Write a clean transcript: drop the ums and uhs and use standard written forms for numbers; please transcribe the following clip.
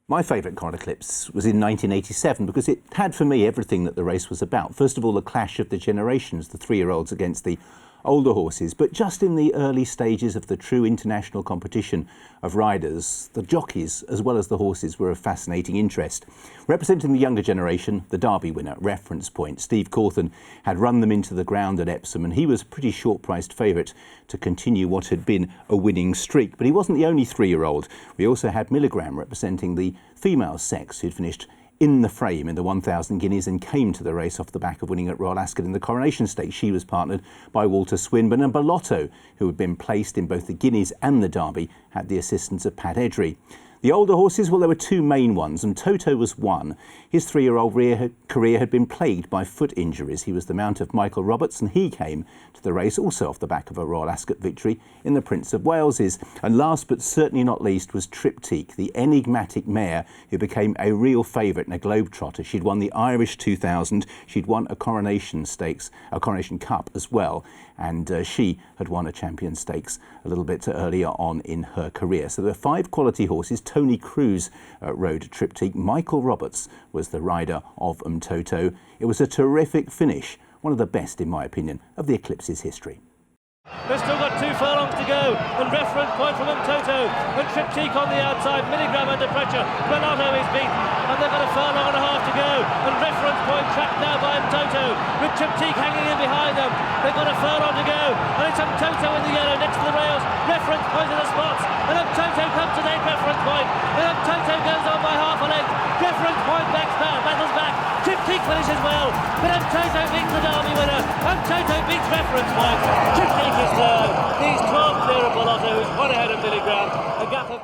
My favourite Coral-Eclipse was in 1987 because it had for me everything that the race was about. First of all, the clash of the generations, the 3-year-olds against the older horses, but just in the early stages of the true international competition of riders, the jockeys as well as the horses were of fascinating interest. Representing the younger generation, the Derby winner, Reference Point, Steve Cawthon, had run them into the ground at Epsom, and he was a pretty short-priced favourite to continue what had been a winning streak. But he wasn't the only 3-year-old. We also had Milligram representing the female sex, who'd finished in the frame in the 1,000 guineas and came to the race off the back of winning at Royal Ascot in the Coronation Stakes. She was partnered by Walter Swinburne, and Mtoto, who had been placed in both the Guineas and the Derby, had the assistance of Pat Edry. The older horses, well, there were two main ones, and Mtoto was one. His 3-year-old career had been plagued by foot injuries. He was the mount of Michael Roberts, and he came to the race also off the back of a Royal Ascot victory in the Prince of Wales's. And last but certainly not least was Triptyque, the enigmatic mare who became a real favourite and a globetrotter. She'd won the Irish 2000, she'd won a Coronation Stakes, a Coronation Cup as well, and she had won a Champion Stakes a little bit earlier on in her career. So there were 5 quality horses. Tony Cruz rode Triptyque. Michael Roberts was the rider of Mtoto. It was a terrific finish, one of the best, in my opinion, of the Eclipse's history. They've still got 2 furlongs to go, and Reference Point from Mtoto, and Triptyque on the outside, Milligram under pressure, Mtoto is beaten, and they've got a furlong and a half to go, and Reference Point tracked now by Mtoto, with Triptyque hanging in behind them. They've got a furlong to go, and it's Mtoto in the yellow next to the rails, Reference Point in the spots, and Mtoto comes to take Reference Point, and Mtoto goes on by half a length, Reference Point battles back, Triptyque finishes well, but Mtoto beats the Derby winner, Mtoto beats Reference Point, Triptyque is third. He's 12 clear of Mtoto, who's 1 ahead of Milligram, a gap of